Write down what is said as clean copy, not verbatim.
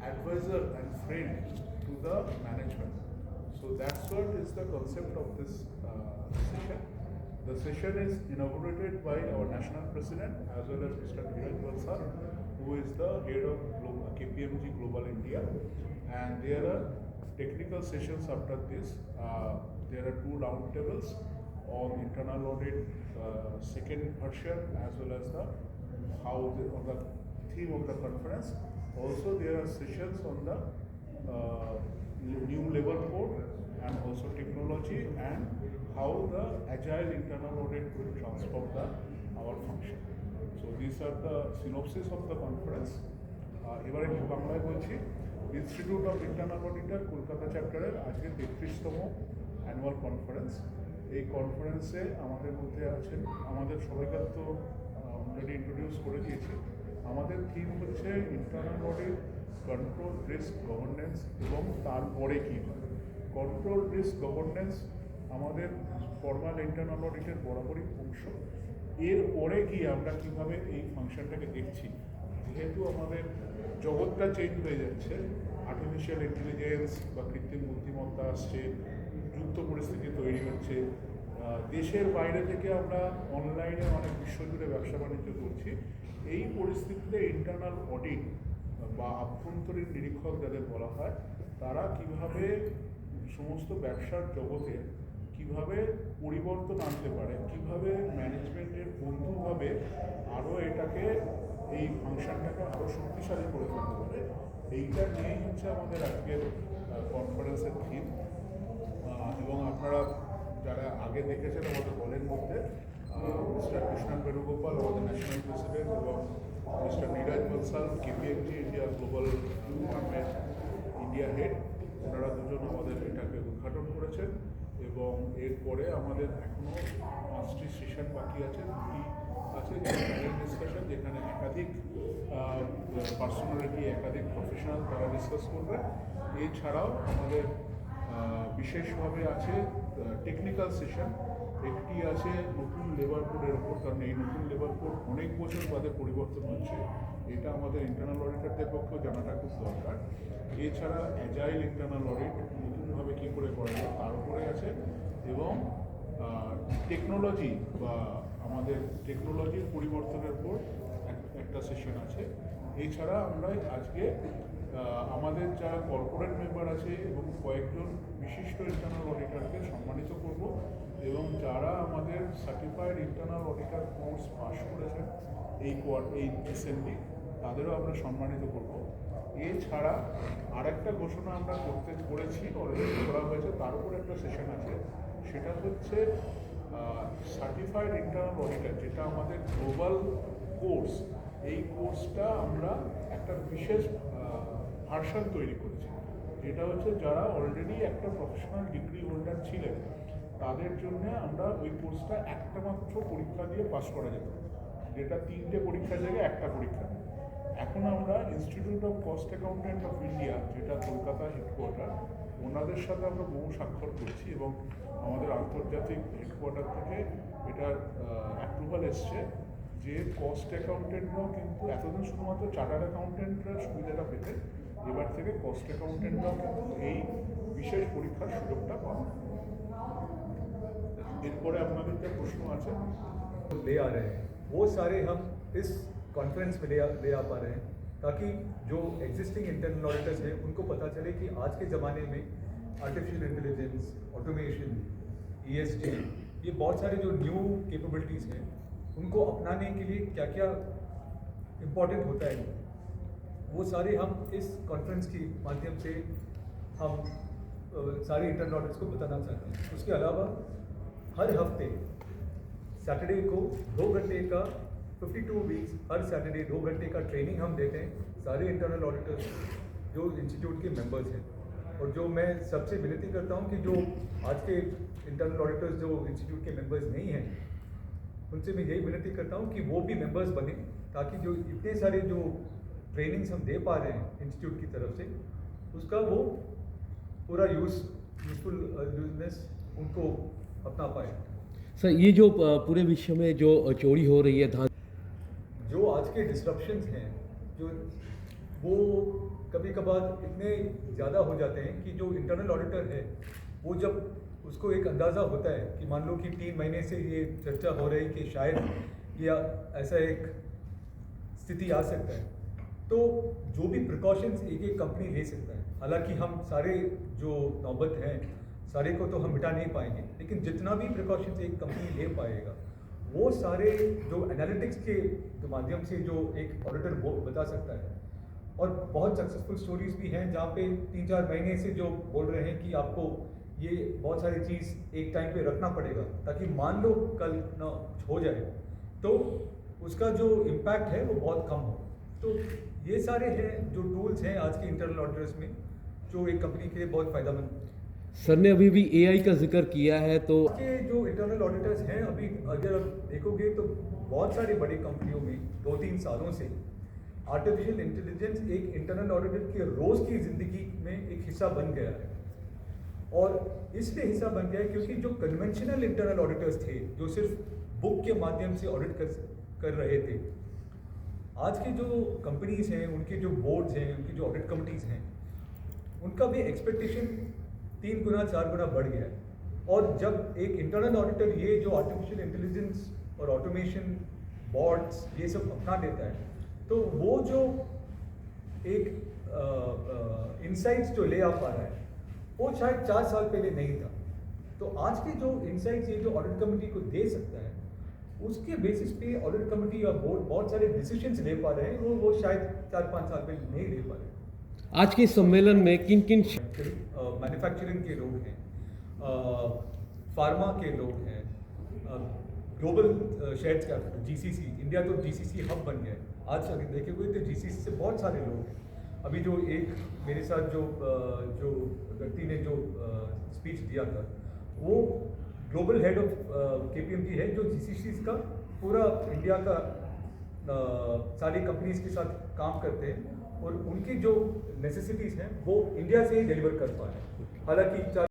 advisor and friend to the management. So that's what is the concept of this session. The session is inaugurated by our national president as well as Mr. Neeraj Valsar, who is the head of KPMG Global India. And there are technical sessions after this. There are two round tables on internal audit second version as well as the on the theme of the conference. Also there are sessions on the new labor code and also technology and how the agile internal audit will transform our function. So these are the synopsis of the conference. এবারে বাংলায় বলছি। Institute of internal auditor Kolkata চ্যাপ্টারের আজকে 33তম annual conference. এই কনফারেন্সে আমাদের মধ্যে আছেন, আমাদের সবাইকে তো অলরেডি ইন্ট্রোডিউস করে দিয়েছি। আমাদের থিম হচ্ছে internal audit, control, risk, governance এবং তারপরে কী হয়। কন্ট্রোল, রিস্ক, গভর্নেন্স আমাদের ফর্মাল ইন্টারনাল অডিটের বরাবরই অংশ। এরপরে গিয়ে আমরা কীভাবে এই ফাংশনটাকে দেখছি, যেহেতু আমাদের জগৎটা চেঞ্জ হয়ে যাচ্ছে, আর্টিফিশিয়াল ইন্টেলিজেন্স বা কৃত্রিম বুদ্ধিমত্তা আসছে, যুক্ত পরিস্থিতি তৈরি হচ্ছে, দেশের বাইরে থেকে আমরা অনলাইনে অনেক বিশ্বজুড়ে ব্যবসা বাণিজ্য করছি। এই পরিস্থিতিতে ইন্টারনাল অডিট বা আভ্যন্তরীণ নিরীক্ষক যাদের বলা হয়, তারা কিভাবে সমস্ত ব্যবসার জগতে কিভাবে পরিবর্তন আনতে পারে, কিভাবে ম্যানেজমেন্টের বন্ধুভাবে আরও এটাকে এই ফাংশনটাকে আরও শক্তিশালী করে তুলতে পারে, এইটা নিয়েই হচ্ছে আমাদের আজকের কনফারেন্সের থিম। এবং আপনারা যারা আগে দেখেছেন আমাদের দলের মধ্যে মিস্টার কৃষ্ণন বেণুগোপাল আমাদের ন্যাশনাল প্রেসিডেন্ট এবং mister Neeraj Bansal KPMG India global ফার্মের ইন্ডিয়া হেড, ওনারা দুজন আমাদের এটাকে উদ্ঘাটন করেছেন। এবং এরপরে আমাদের এখনও 5টি সেশন বাকি আছে, 2টি আছে প্যানেল ডিসকাশন, যেখানে একাধিক পার্সোনালিটি, একাধিক প্রফেশনাল তারা ডিসকাস করবে। এছাড়াও আমাদের বিশেষভাবে আছে টেকনিক্যাল সেশন, একটি আছে নতুন লেবার কোডের ওপর, কারণ এই নতুন লেবার কোড অনেক বছর বাদে পরিবর্তন হচ্ছে, এটা আমাদের ইন্টারনাল অডিটরদের পক্ষেও জানাটা খুব দরকার। এছাড়া অ্যাজাইল ইন্টারনাল অডিট নতুনভাবে কী করে করা যায় তার উপরে আছে, এবং টেকনোলজি বা আমাদের টেকনোলজির পরিবর্তনের উপর একটা সেশন আছে। এছাড়া আমরা আজকে আমাদের যারা কর্পোরেট মেম্বার আছে এবং কয়েকজন বিশিষ্ট ইন্টারনাল অডিটরকে সম্মানিত করব, এবং যারা আমাদের certified internal auditor course pass করেছেন এই রিসেন্টলি, তাদেরও আমরা সম্মানিত করব। এছাড়া আরেকটা ঘোষণা আমরা করেছি, অলরেডি করা হয়েছে, তার উপর একটা সেশন আছে, সেটা হচ্ছে সার্টিফাইড ইন্টারনাল অডিটর, যেটা আমাদের গ্লোবাল কোর্স। এই কোর্সটা আমরা একটা বিশেষ ভার্সন তৈরি করেছি, যেটা হচ্ছে যারা অলরেডি একটা প্রফেশনাল ডিগ্রি হোল্ডার ছিলেন তাদের জন্য আমরা ওই কোর্সটা একটা মাত্র পরীক্ষা দিয়ে পাস করা যেত, যেটা 3টে পরীক্ষার জায়গায় একটা পরীক্ষা। এখন আমরা institute of cost accountant of India, যেটা কলকাতা হেডকোয়ার্টার, ওনাদের সাথে আমরা বহু স্বাক্ষর করছি এবং আমাদের আন্তর্জাতিক হেডকোয়ার্টার থেকে এটার অ্যাপ্রুভাল এসছে যে কস্ট অ্যাকাউন্টেন্টরাও কিন্তু এতদিন শুধুমাত্র চার্টার্ড অ্যাকাউন্টেন্টরা সুবিধাটা পেতেন, এবার থেকে কস্ট অ্যাকাউন্টেন্টরাও কিন্তু এই বিশেষ পরীক্ষার সুযোগটা পাবেন। এরপরে আপনাদের যে প্রশ্ন আছে ले आ रहे हैं वो सारे हम इस कॉन्फ्रेंस में ले आ पा रहे हैं, ताकि जो एग्जिस्टिंग इंटरनल ऑडिटर्स हैं उनको पता चले कि आज के ज़माने में आर्टिफिशियल इंटेलिजेंस, ऑटोमेशन, ESG, ये बहुत सारे जो न्यू कैपेबिलिटीज़ हैं उनको अपनाने के लिए क्या क्या इम्पोर्टेंट होता है, वो सारे हम इस कॉन्फ्रेंस के माध्यम से हम सारे इंटरनल ऑडिटर्स को बताना चाहते हैं। उसके अलावा हर हफ्ते सैटरडे को 2 घंटे का 52 वीक्स हर सैटरडे 2 घंटे का ट्रेनिंग हम देते हैं सारे इंटरनल ऑडिटर्स जो इंस्टीट्यूट के मेंबर्स हैं। और जो मैं सबसे विनती करता हूं कि जो आज के इंटरनल ऑडिटर्स जो इंस्टीट्यूट के मेंबर्स नहीं हैं, उनसे मैं यही विनती करता हूं कि वो भी मेंबर्स बने, ताकि जो इतने सारे जो ट्रेनिंग्स हम दे पा रहे हैं इंस्टीट्यूट की तरफ से, उसका वो पूरा यूजफुल यूजनेस उनको अपना पाए। सर, ये जो पूरे विश्व में जो चोरी हो रही है धान, जो आज के डिस्ट्रप्शंस हैं, जो वो कभी कभार इतने ज़्यादा हो जाते हैं कि जो इंटरनल ऑडिटर है वो जब उसको एक अंदाज़ा होता है कि मान लो कि 3 महीने से ये चर्चा हो रही कि शायद या ऐसा एक स्थिति आ सकता है, तो जो भी प्रिकॉशंस एक एक कंपनी ले सकता है, हालांकि हम सारे जो नौबत हैं सारे को तो हम मिटा नहीं पाएंगे, लेकिन जितना भी प्रिकॉशंस एक कंपनी ले पाएगा वो सारे जो एनालिटिक्स के माध्यम से जो एक ऑडिटर बता सकता है। और बहुत सक्सेसफुल स्टोरीज भी हैं जहाँ पे 3-4 महीने से जो बोल रहे हैं कि आपको ये बहुत सारी चीज़ एक टाइम पे रखना पड़ेगा ताकि मान लो कल ना हो जाए तो उसका जो इम्पैक्ट है वो बहुत कम हो। तो ये सारे हैं जो टूल्स हैं आज के इंटरनल ऑडिटर्स में जो एक कंपनी के लिए बहुत फ़ायदेमंद। सर ने अभी भी एआई का जिक्र किया है, तो के जो इंटरनल ऑडिटर्स हैं अभी अगर आप देखोगे तो बहुत सारी बड़ी कंपनियों में 2-3 सालों से आर्टिफिशियल इंटेलिजेंस एक इंटरनल ऑडिटर के रोज़ की ज़िंदगी में एक हिस्सा बन गया है। और इसलिए हिस्सा बन गया है क्योंकि जो कन्वेंशनल इंटरनल ऑडिटर्स थे जो सिर्फ बुक के माध्यम से ऑडिट कर रहे थे, आज की जो कंपनीज हैं उनके जो बोर्ड्स हैं उनकी जो ऑडिट कमिटीज़ हैं उनका भी एक्सपेक्टेशन 3 गुना 4 गुना बढ़ गया है। और जब एक इंटरनल ऑडिटर ये जो आर्टिफिशियल इंटेलिजेंस और ऑटोमेशन बॉट्स ये सब अपना लेता है तो वो जो एक इंसाइट्स जो ले आ पा रहा है वो शायद 4 साल पहले नहीं था। तो आज के जो इंसाइट्स ये जो ऑडिट कमेटी को दे सकता है उसके बेसिस पे ऑडिट कमेटी या बोर्ड बहुत सारे डिसीजंस ले पा रहे हैं वो शायद 4-5 साल पहले नहीं ले पा रहे। आज के सम्मेलन में किन किन मैन्युफैक्चरिंग के लोग हैं, फार्मा के लोग हैं, global shares capital GCC, India तो जीसीसी हब बन गया है। आज अगर देखे हुए तो जीसीसी से बहुत सारे लोग हैं। अभी जो एक मेरे साथ जो व्यक्ति ने जो स्पीच दिया था वो ग्लोबल हेड ऑफ केपीएमजी है जो जीसीसी का पूरा इंडिया का सारी कंपनीज के साथ काम करते हैं और उनकी जो नेसेसिटीज़ हैं वो इंडिया से ही डिलीवर कर पा रहे हैं। हालांकि